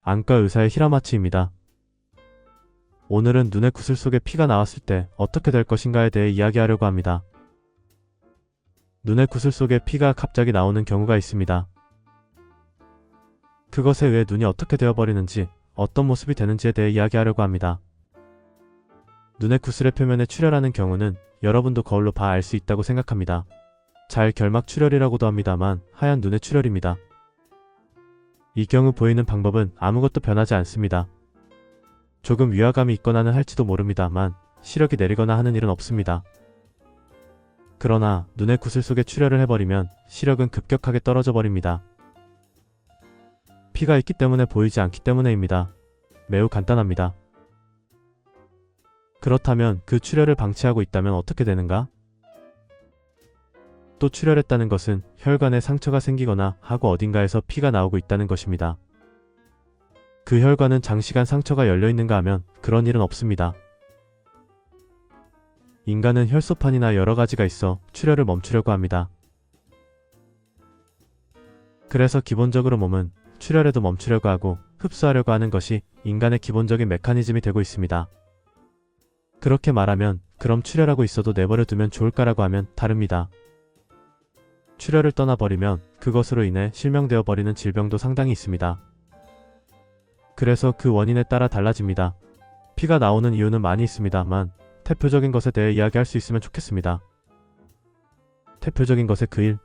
안과 의사의 히라마츠입니다. 오늘은 눈의 구슬 속에 피가 나왔을 때 어떻게 될 것인가에 대해 이야기하려고 합니다. 눈의 구슬 속에 피가 갑자기 나오는 경우가 있습니다. 그것에 의해 눈이 어떻게 되어버리는지, 어떤 모습이 되는지에 대해 이야기하려고 합니다. 눈의 구슬의 표면에 출혈하는 경우는 여러분도 거울로 봐 알 수 있다고 생각합니다. 잘 결막 출혈이라고도 합니다만 하얀 눈의 출혈입니다. 이 경우 보이는 방법은 아무것도 변하지 않습니다. 조금 위화감이 있거나는 할지도 모릅니다만 시력이 내리거나 하는 일은 없습니다. 그러나 눈의 구슬 속에 출혈을 해버리면 시력은 급격하게 떨어져 버립니다. 피가 있기 때문에 보이지 않기 때문에입니다. 매우 간단합니다. 그렇다면 그 출혈을 방치하고 있다면 어떻게 되는가? 또 출혈했다는 것은 혈관에 상처가 생기거나 하고 어딘가에서 피가 나오고 있다는 것입니다. 그 혈관은 장시간 상처가 열려있는가 하면 그런 일은 없습니다. 인간은 혈소판이나 여러 가지가 있어 출혈을 멈추려고 합니다. 그래서 기본적으로 몸은 출혈에도 멈추려고 하고 흡수하려고 하는 것이 인간의 기본적인 메커니즘이 되고 있습니다. 그렇게 말하면 그럼 출혈하고 있어도 내버려 두면 좋을까라고 하면 다릅니다. 출혈을 떠나버리면 그것으로 인해 실명되어 버리는 질병도 상당히 있습니다. 그래서 그 원인에 따라 달라집니다. 피가 나오는 이유는 많이 있습니다만 대표적인 것에 대해 이야기할 수 있으면 좋겠습니다. 대표적인 것의 그 일,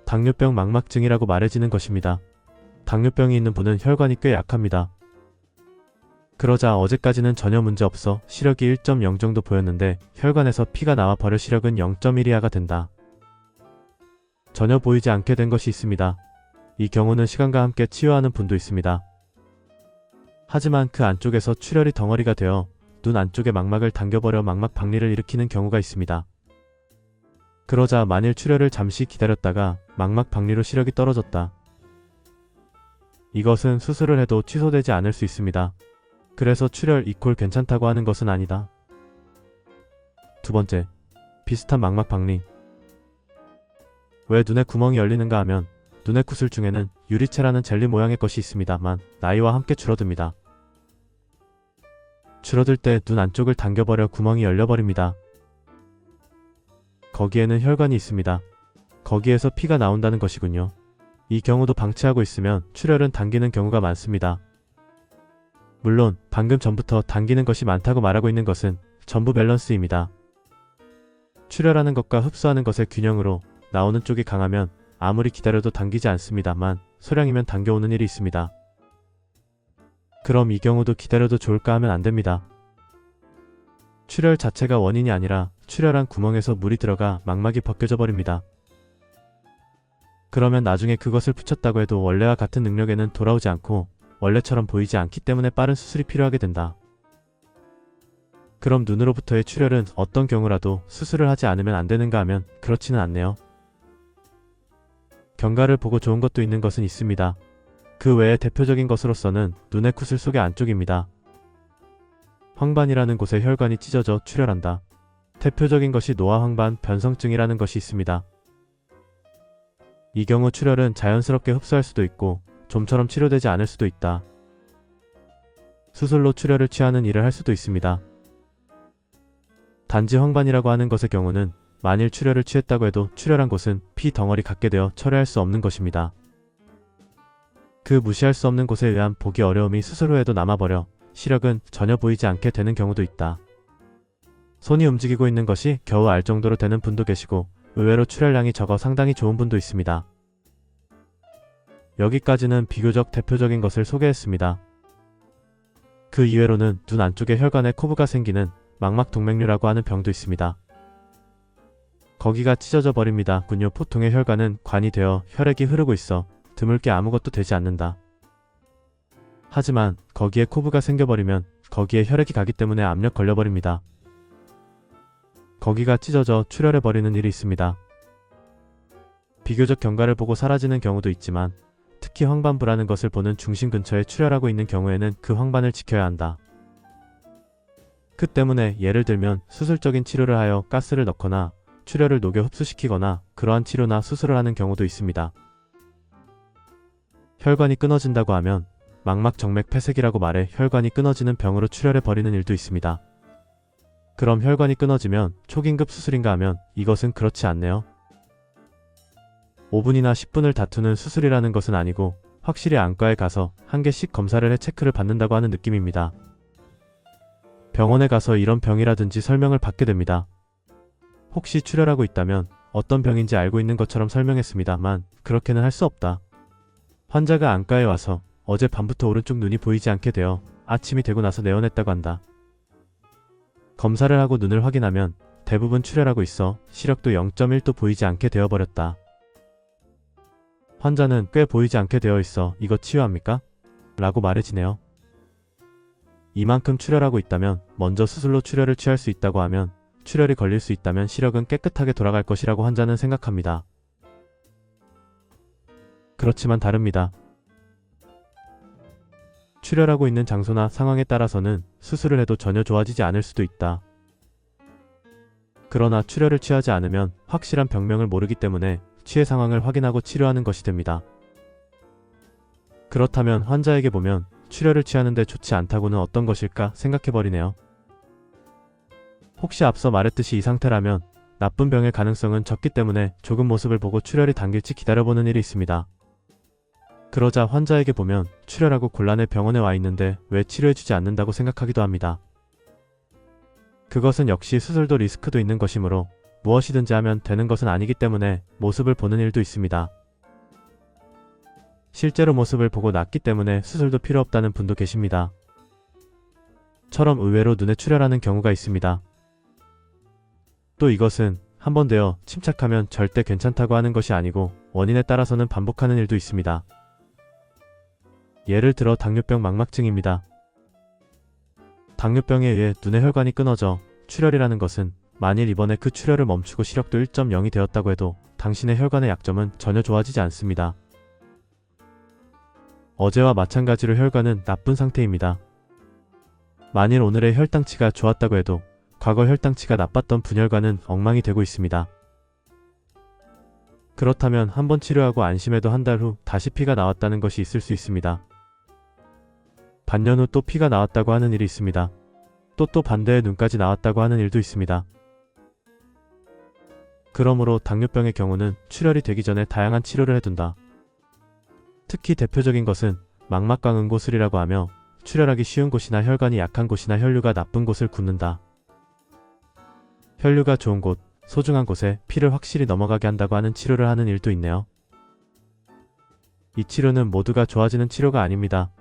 당뇨병 망막증이라고 말해지는 것입니다. 당뇨병이 있는 분은 혈관이 꽤 약합니다. 그러자 어제까지는 전혀 문제 없어 시력이 1.0 정도 보였는데 혈관에서 피가 나와 버려 시력은 0.1 이하가 된다. 전혀 보이지 않게 된 것이 있습니다. 이 경우는 시간과 함께 치유하는 분도 있습니다. 하지만 그 안쪽에서 출혈이 덩어리가 되어 눈 안쪽의 망막을 당겨버려 망막 박리를 일으키는 경우가 있습니다. 그러자 만일 출혈을 잠시 기다렸다가 망막 박리로 시력이 떨어졌다. 이것은 수술을 해도 취소되지 않을 수 있습니다. 그래서 출혈 이퀄 괜찮다고 하는 것은 아니다. 두 번째, 비슷한 망막 박리. 왜 눈에 구멍이 열리는가 하면 눈의 구슬 중에는 유리체라는 젤리 모양의 것이 있습니다만 나이와 함께 줄어듭니다. 줄어들 때 눈 안쪽을 당겨버려 구멍이 열려버립니다. 거기에는 혈관이 있습니다. 거기에서 피가 나온다는 것이군요. 이 경우도 방치하고 있으면 출혈은 당기는 경우가 많습니다. 물론 방금 전부터 당기는 것이 많다고 말하고 있는 것은 전부 밸런스입니다. 출혈하는 것과 흡수하는 것의 균형으로 나오는 쪽이 강하면 아무리 기다려도 당기지 않습니다만 소량이면 당겨오는 일이 있습니다. 그럼 이 경우도 기다려도 좋을까 하면 안됩니다. 출혈 자체가 원인이 아니라 출혈한 구멍에서 물이 들어가 망막이 벗겨져 버립니다. 그러면 나중에 그것을 붙였다고 해도 원래와 같은 능력에는 돌아오지 않고 원래처럼 보이지 않기 때문에 빠른 수술이 필요하게 된다. 그럼 눈으로부터의 출혈은 어떤 경우라도 수술을 하지 않으면 안되는가 하면 그렇지는 않네요. 경과를 보고 좋은 것도 있는 것은 있습니다. 그 외에 대표적인 것으로서는 눈의 구슬 속의 안쪽입니다. 황반이라는 곳에 혈관이 찢어져 출혈한다. 대표적인 것이 노화황반 변성증이라는 것이 있습니다. 이 경우 출혈은 자연스럽게 흡수할 수도 있고 좀처럼 치료되지 않을 수도 있다. 수술로 출혈을 취하는 일을 할 수도 있습니다. 단지 황반이라고 하는 것의 경우는 만일 출혈을 취했다고 해도 출혈한 곳은 피 덩어리 같게 되어 처리할 수 없는 것입니다. 그 무시할 수 없는 곳에 의한 보기 어려움이 수술 후에도 남아버려 시력은 전혀 보이지 않게 되는 경우도 있다. 손이 움직이고 있는 것이 겨우 알 정도로 되는 분도 계시고 의외로 출혈량이 적어 상당히 좋은 분도 있습니다. 여기까지는 비교적 대표적인 것을 소개했습니다. 그 이외로는 눈 안쪽에 혈관에 코브가 생기는 망막동맥류라고 하는 병도 있습니다. 거기가 찢어져 버립니다. 군요 보통의 혈관은 관이 되어 혈액이 흐르고 있어 드물게 아무것도 되지 않는다. 하지만 거기에 코브가 생겨버리면 거기에 혈액이 가기 때문에 압력 걸려버립니다. 거기가 찢어져 출혈해버리는 일이 있습니다. 비교적 경과를 보고 사라지는 경우도 있지만 특히 황반부라는 것을 보는 중심 근처에 출혈하고 있는 경우에는 그 황반을 지켜야 한다. 그 때문에 예를 들면 수술적인 치료를 하여 가스를 넣거나 출혈을 녹여 흡수시키거나 그러한 치료나 수술을 하는 경우도 있습니다. 혈관이 끊어진다고 하면 망막 정맥 폐색이라고 말해 혈관이 끊어지는 병으로 출혈해버리는 일도 있습니다. 그럼 혈관이 끊어지면 초긴급 수술인가 하면 이것은 그렇지 않네요. 5분이나 10분을 다투는 수술이라는 것은 아니고 확실히 안과에 가서 한 개씩 검사를 해 체크를 받는다고 하는 느낌입니다. 병원에 가서 이런 병이라든지 설명을 받게 됩니다. 혹시 출혈하고 있다면 어떤 병인지 알고 있는 것처럼 설명했습니다만 그렇게는 할 수 없다. 환자가 안과에 와서 어제 밤부터 오른쪽 눈이 보이지 않게 되어 아침이 되고 나서 내원했다고 한다. 검사를 하고 눈을 확인하면 대부분 출혈하고 있어 시력도 0.1도 보이지 않게 되어버렸다. 환자는 꽤 보이지 않게 되어 있어 이거 치유합니까? 라고 말해지네요. 이만큼 출혈하고 있다면 먼저 수술로 출혈을 취할 수 있다고 하면 출혈이 걸릴 수 있다면 시력은 깨끗하게 돌아갈 것이라고 환자는 생각합니다. 그렇지만 다릅니다. 출혈하고 있는 장소나 상황에 따라서는 수술을 해도 전혀 좋아지지 않을 수도 있다. 그러나 출혈을 취하지 않으면 확실한 병명을 모르기 때문에 취해 상황을 확인하고 치료하는 것이 됩니다. 그렇다면 환자에게 보면 출혈을 취하는데 좋지 않다고는 어떤 것일까 생각해버리네요. 혹시 앞서 말했듯이 이 상태라면 나쁜 병의 가능성은 적기 때문에 조금 모습을 보고 출혈이 당길지 기다려보는 일이 있습니다. 그러자 환자에게 보면 출혈하고 곤란해 병원에 와 있는데 왜 치료해주지 않는다고 생각하기도 합니다. 그것은 역시 수술도 리스크도 있는 것이므로 무엇이든지 하면 되는 것은 아니기 때문에 모습을 보는 일도 있습니다. 실제로 모습을 보고 낫기 때문에 수술도 필요 없다는 분도 계십니다. 처럼 의외로 눈에 출혈하는 경우가 있습니다. 또 이것은 한번 되어 침착하면 절대 괜찮다고 하는 것이 아니고 원인에 따라서는 반복하는 일도 있습니다. 예를 들어 당뇨병 망막증입니다. 당뇨병에 의해 눈의 혈관이 끊어져 출혈이라는 것은 만일 이번에 그 출혈을 멈추고 시력도 1.0이 되었다고 해도 당신의 혈관의 약점은 전혀 좋아지지 않습니다. 어제와 마찬가지로 혈관은 나쁜 상태입니다. 만일 오늘의 혈당치가 좋았다고 해도 과거 혈당치가 나빴던 분혈관은 엉망이 되고 있습니다. 그렇다면 한번 치료하고 안심해도 한 달 후 다시 피가 나왔다는 것이 있을 수 있습니다. 반년 후 또 피가 나왔다고 하는 일이 있습니다. 또 반대의 눈까지 나왔다고 하는 일도 있습니다. 그러므로 당뇨병의 경우는 출혈이 되기 전에 다양한 치료를 해둔다. 특히 대표적인 것은 망막광응고술이라고 하며 출혈하기 쉬운 곳이나 혈관이 약한 곳이나 혈류가 나쁜 곳을 굽는다. 혈류가 좋은 곳, 소중한 곳에 피를 확실히 넘어가게 한다고 하는 치료를 하는 일도 있네요. 이 치료는 모두가 좋아지는 치료가 아닙니다.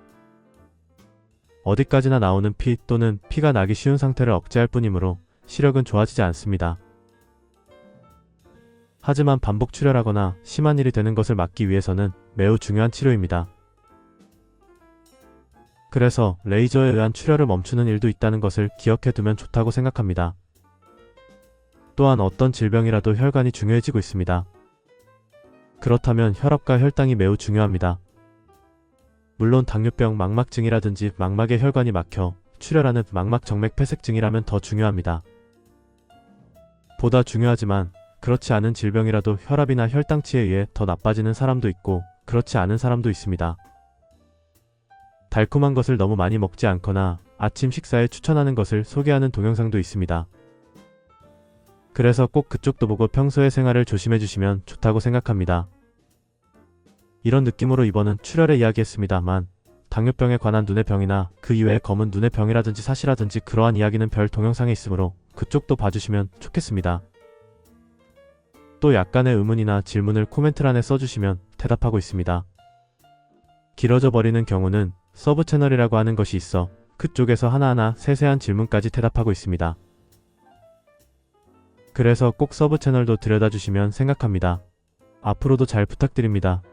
어디까지나 나오는 피 또는 피가 나기 쉬운 상태를 억제할 뿐이므로 시력은 좋아지지 않습니다. 하지만 반복 출혈하거나 심한 일이 되는 것을 막기 위해서는 매우 중요한 치료입니다. 그래서 레이저에 의한 출혈을 멈추는 일도 있다는 것을 기억해 두면 좋다고 생각합니다. 또한 어떤 질병이라도 혈관이 중요해지고 있습니다. 그렇다면 혈압과 혈당이 매우 중요합니다. 물론 당뇨병 망막증이라든지 망막의 혈관이 막혀 출혈하는 망막 정맥 폐색증이라면 더 중요합니다. 보다 중요하지만 그렇지 않은 질병이라도 혈압이나 혈당치에 의해 더 나빠지는 사람도 있고 그렇지 않은 사람도 있습니다. 달콤한 것을 너무 많이 먹지 않거나 아침 식사에 추천하는 것을 소개하는 동영상도 있습니다. 그래서 꼭 그쪽도 보고 평소의 생활을 조심해 주시면 좋다고 생각합니다. 이런 느낌으로 이번은 출혈에 이야기했습니다만 당뇨병에 관한 눈의 병이나 그 이외의 검은 눈의 병이라든지 사시라든지 그러한 이야기는 별 동영상에 있으므로 그쪽도 봐주시면 좋겠습니다. 또 약간의 의문이나 질문을 코멘트란에 써주시면 대답하고 있습니다. 길어져 버리는 경우는 서브 채널이라고 하는 것이 있어 그쪽에서 하나하나 세세한 질문까지 대답하고 있습니다. 그래서 꼭 서브 채널도 들여다주시면 생각합니다. 앞으로도 잘 부탁드립니다.